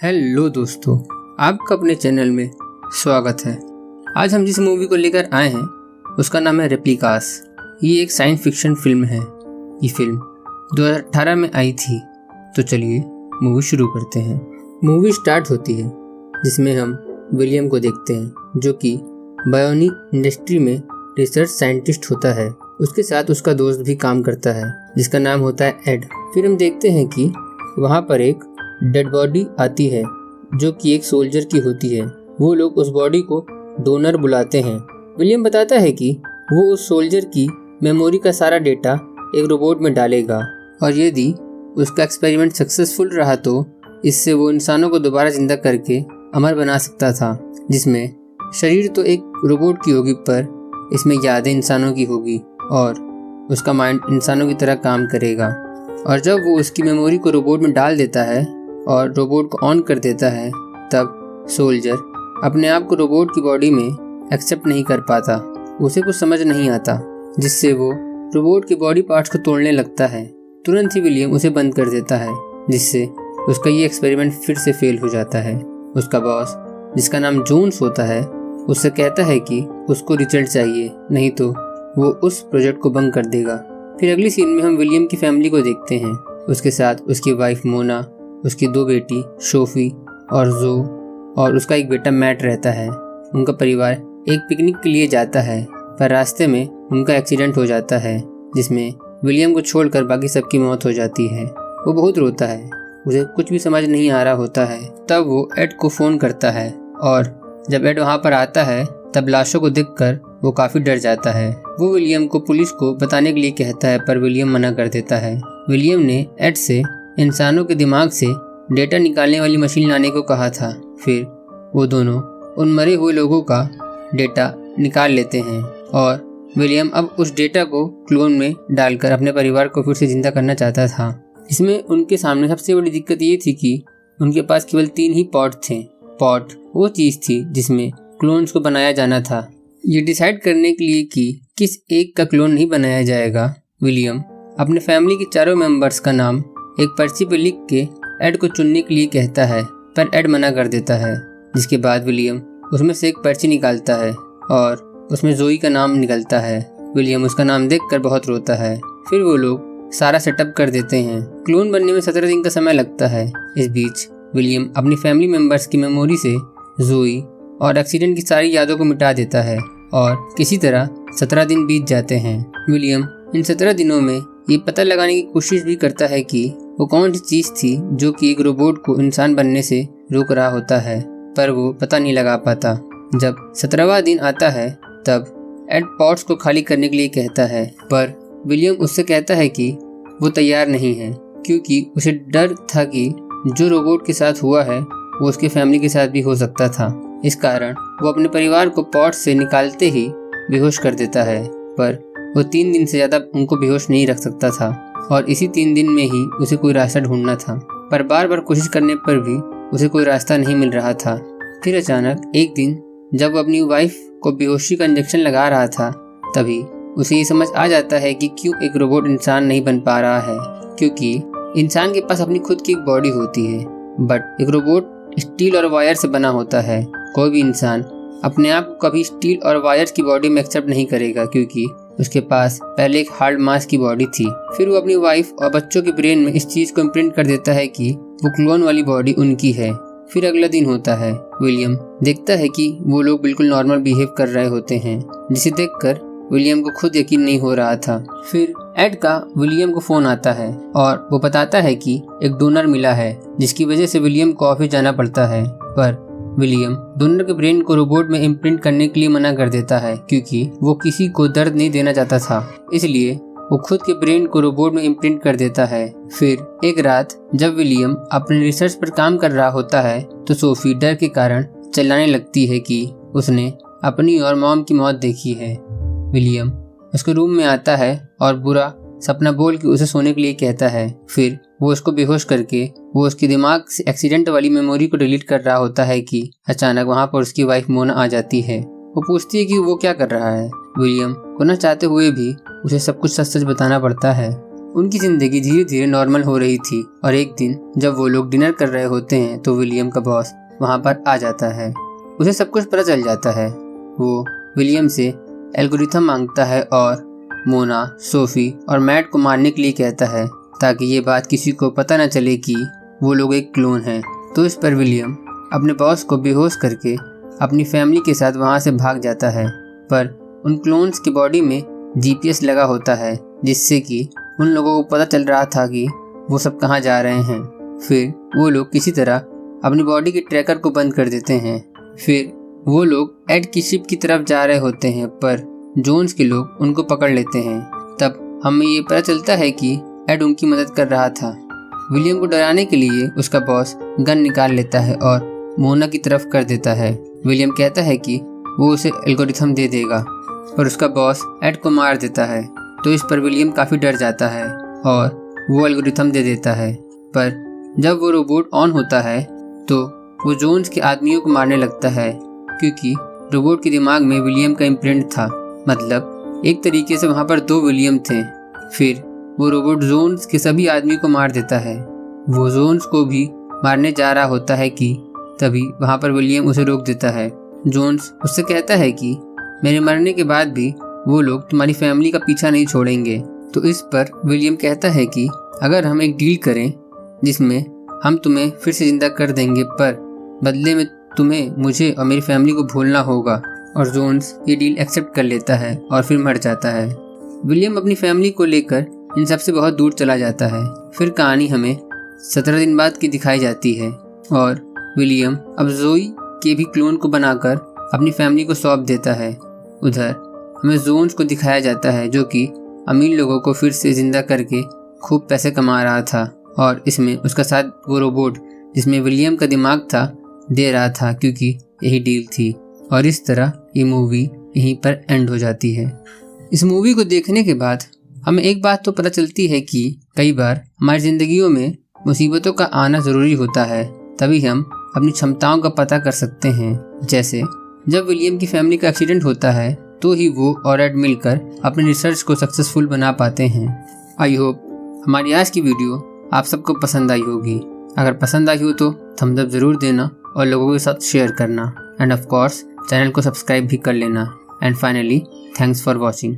Hello दोस्तों, आपका अपने चैनल में स्वागत है। आज हम जिस मूवी को लेकर आए हैं उसका नाम है रेप्लिकास। ये एक साइंस फिक्शन फिल्म है। ये फिल्म 2018 में आई थी। तो चलिए मूवी शुरू करते हैं। मूवी स्टार्ट होती है जिसमें हम विलियम को देखते हैं जो कि बायोनिक इंडस्ट्री में रिसर्च साइंटिस्ट होता है। उसके साथ उसका दोस्त भी काम करता है जिसका नाम होता है एड। फिर हम देखते हैं कि वहाँ पर एक डेड बॉडी आती है जो कि एक सोल्जर की होती है। वो लोग उस बॉडी को डोनर बुलाते हैं। विलियम बताता है कि वो उस सोल्जर की मेमोरी का सारा डेटा एक रोबोट में डालेगा और यदि उसका एक्सपेरिमेंट सक्सेसफुल रहा तो इससे वो इंसानों को दोबारा जिंदा करके अमर बना सकता था, जिसमें शरीर तो एक रोबोट की होगी पर इसमें यादें इंसानों की होगी और उसका माइंड इंसानों की तरह काम करेगा। और जब वो उसकी मेमोरी को रोबोट में डाल देता है और रोबोट को ऑन कर देता है तब सोल्जर अपने आप को रोबोट की बॉडी में एक्सेप्ट नहीं कर पाता। उसे कुछ समझ नहीं आता जिससे वो रोबोट के बॉडी पार्ट्स को तोड़ने लगता है। तुरंत ही विलियम उसे बंद कर देता है जिससे उसका ये एक्सपेरिमेंट फिर से फेल हो जाता है। उसका बॉस जिसका नाम जोन्स होता है उससे कहता है कि उसको रिजल्ट चाहिए, नहीं तो वो उस प्रोजेक्ट को बंद कर देगा। फिर अगली सीन में हम विलियम की फैमिली को देखते हैं। उसके साथ उसकी वाइफ मोना, उसकी 2 बेटी सोफी और जो और उसका एक बेटा मैट रहता है। उनका परिवार एक पिकनिक के लिए जाता है पर रास्ते में उनका एक्सीडेंट हो जाता है जिसमें विलियम को छोड़कर बाकी सबकी मौत हो जाती है। वो बहुत रोता है, उसे कुछ भी समझ नहीं आ रहा होता है। तब वो एड को फ़ोन करता है और जब एड वहाँ पर आता है तब लाशों को देखकर वो काफ़ी डर जाता है। वो विलियम को पुलिस को बताने के लिए कहता है पर विलियम मना कर देता है। विलियम ने एड से इंसानों के दिमाग से डेटा निकालने वाली मशीन लाने को कहा था। फिर वो दोनों उन मरे हुए लोगों का डेटा निकाल लेते हैं और विलियम अब उस डेटा को क्लोन में डालकर अपने परिवार को फिर से जिंदा करना चाहता था। इसमें उनके सामने सबसे बड़ी दिक्कत ये थी कि उनके पास केवल 3 ही पॉट थे। पॉट वो चीज़ थी जिसमें क्लोन्स को बनाया जाना था। ये डिसाइड करने के लिए कि किस एक का क्लोन नहीं बनाया जाएगा, विलियम अपने फैमिली के चारों मेंबर्स का नाम एक पर्ची पर लिख के एड को चुनने के लिए कहता है पर एड मना कर देता है। जिसके बाद विलियम उसमें से एक पर्ची निकालता है और उसमें जोई का नाम निकलता है। विलियम उसका नाम देखकर बहुत रोता है। फिर वो लोग सारा सेटअप कर देते हैं। क्लोन बनने में 17 दिन का समय लगता है। इस बीच विलियम अपनी फैमिली मेंबर्स की मेमोरी से जोई और एक्सीडेंट की सारी यादों को मिटा देता है और किसी तरह 17 दिन बीत जाते हैं। विलियम इन 17 दिनों में ये पता लगाने की कोशिश भी करता है कि वो कौन सी चीज़ थी जो कि एक रोबोट को इंसान बनने से रोक रहा होता है, पर वो पता नहीं लगा पाता। जब 17वां दिन आता है तब एड पॉट्स को खाली करने के लिए कहता है पर विलियम उससे कहता है कि वो तैयार नहीं है क्योंकि उसे डर था कि जो रोबोट के साथ हुआ है वो उसके फैमिली के साथ भी हो सकता था। इस कारण वो अपने परिवार को पॉट से निकालते ही बेहोश कर देता है, पर वो 3 दिन से ज़्यादा उनको बेहोश नहीं रख सकता था और इसी 3 दिन में ही उसे कोई रास्ता ढूंढना था। पर बार बार कोशिश करने पर भी उसे कोई रास्ता नहीं मिल रहा था। फिर अचानक एक दिन जब वो अपनी वाइफ को बेहोशी का इंजेक्शन लगा रहा था तभी उसे ये समझ आ जाता है कि क्यों एक रोबोट इंसान नहीं बन पा रहा है, क्योंकि इंसान के पास अपनी खुद की एक बॉडी होती है बट एक रोबोट स्टील और वायर से बना होता है। कोई भी इंसान अपने आप को कभी स्टील और वायर्स की बॉडी में एक्सेप्ट नहीं करेगा क्योंकि उसके पास पहले एक हार्ड मास की बॉडी थी। फिर वो अपनी वाइफ और बच्चों के ब्रेन में इस चीज़ को इम्प्रिंट कर देता है कि वो क्लोन वाली बॉडी उनकी है। फिर अगला दिन होता है। विलियम देखता है कि वो लोग बिल्कुल नॉर्मल बिहेव कर रहे होते हैं जिसे देखकर विलियम को खुद यकीन नहीं हो रहा था। फिर एड का विलियम को फ़ोन आता है और वो बताता है कि एक डोनर मिला है जिसकी वजह से विलियम को ऑफिस जाना पड़ता है, पर विलियम डोनर के ब्रेन को रोबोट में इम्प्रिंट करने के लिए मना कर देता है क्योंकि वो किसी को दर्द नहीं देना चाहता था। इसलिए वो खुद के ब्रेन को रोबोट में इम्प्रिंट कर देता है। फिर एक रात जब विलियम अपने रिसर्च पर काम कर रहा होता है तो सोफी डर के कारण चिल्लाने लगती है कि उसने अपनी और मॉम की मौत देखी है। विलियम उसके रूम में आता है और बुरा सपना बोल के उसे सोने के लिए कहता है। फिर वो उसको बेहोश करके वो उसके दिमाग से एक्सीडेंट वाली मेमोरी को डिलीट कर रहा होता है कि अचानक वहाँ पर उसकी वाइफ मोना आ जाती है। वो पूछती है कि वो क्या कर रहा है। विलियम को न चाहते हुए भी उसे सब कुछ सच सच बताना पड़ता है उनकी जिंदगी धीरे धीरे नॉर्मल हो रही थी और एक दिन जब वो लोग डिनर कर रहे होते हैं तो विलियम का बॉस वहाँ पर आ जाता है। उसे सब कुछ पता चल जाता है। वो विलियम से एल्गोरिथम मांगता है और मोना, सोफी और मैट को मारने के लिए कहता है ताकि ये बात किसी को पता न चले कि वो लोग एक क्लोन हैं। तो इस पर विलियम अपने बॉस को बेहोश करके अपनी फैमिली के साथ वहाँ से भाग जाता है, पर उन क्लोन्स की बॉडी में GPS लगा होता है जिससे कि उन लोगों को पता चल रहा था कि वो सब कहाँ जा रहे हैं। फिर वो लोग किसी तरह अपनी बॉडी के ट्रैकर को बंद कर देते हैं। फिर वो लोग एड की शिप की तरफ जा रहे होते हैं, पर जोन्स के लोग उनको पकड़ लेते हैं। तब हमें ये पता चलता है कि एड उनकी मदद कर रहा था। विलियम को डराने के लिए उसका बॉस गन निकाल लेता है और मोना की तरफ कर देता है। विलियम कहता है कि वो उसे एल्गोरिथम दे देगा, पर उसका बॉस एड को मार देता है। तो इस पर विलियम काफ़ी डर जाता है और वो एल्गोरिथम दे देता है। पर जब वो रोबोट ऑन होता है तो वो जोन्स के आदमियों को मारने लगता है, क्योंकि रोबोट के दिमाग में विलियम का इम्प्रिंट था। मतलब एक तरीके से वहाँ पर 2 विलियम थे। फिर वो रोबोट जोन्स के सभी आदमी को मार देता है। वो जोन्स को भी मारने जा रहा होता है कि तभी वहाँ पर विलियम उसे रोक देता है। जोन्स उससे कहता है कि मेरे मरने के बाद भी वो लोग तुम्हारी फैमिली का पीछा नहीं छोड़ेंगे। तो इस पर विलियम कहता है कि अगर हम एक डील करें जिसमें हम तुम्हें फिर से जिंदा कर देंगे, पर बदले में तुम्हें मुझे और मेरी फैमिली को भूलना होगा। और जोन्स ये डील एक्सेप्ट कर लेता है और फिर मर जाता है। विलियम अपनी फैमिली को लेकर इन सब से बहुत दूर चला जाता है। फिर कहानी हमें 17 दिन बाद की दिखाई जाती है और विलियम अब जोई के भी क्लोन को बनाकर अपनी फैमिली को सौंप देता है। उधर हमें जोन्स को दिखाया जाता है जो कि अमीर लोगों को फिर से जिंदा करके खूब पैसे कमा रहा था, और इसमें उसका साथ वो रोबोट जिसमें विलियम का दिमाग था दे रहा था, क्योंकि यही डील थी। और इस तरह ये मूवी यहीं पर एंड हो जाती है। इस मूवी को देखने के बाद हमें एक बात तो पता चलती है कि कई बार हमारी ज़िंदगियों में मुसीबतों का आना ज़रूरी होता है, तभी हम अपनी क्षमताओं का पता कर सकते हैं। जैसे जब विलियम की फैमिली का एक्सीडेंट होता है तो ही वो और एड मिलकर अपने रिसर्च को सक्सेसफुल बना पाते हैं। आई होप हमारी आज की वीडियो आप सबको पसंद आई होगी। अगर पसंद आई हो तो थम्स अप ज़रूर देना और लोगों के साथ शेयर करना, एंड ऑफ कोर्स चैनल को सब्सक्राइब भी कर लेना। And finally thanks for watching.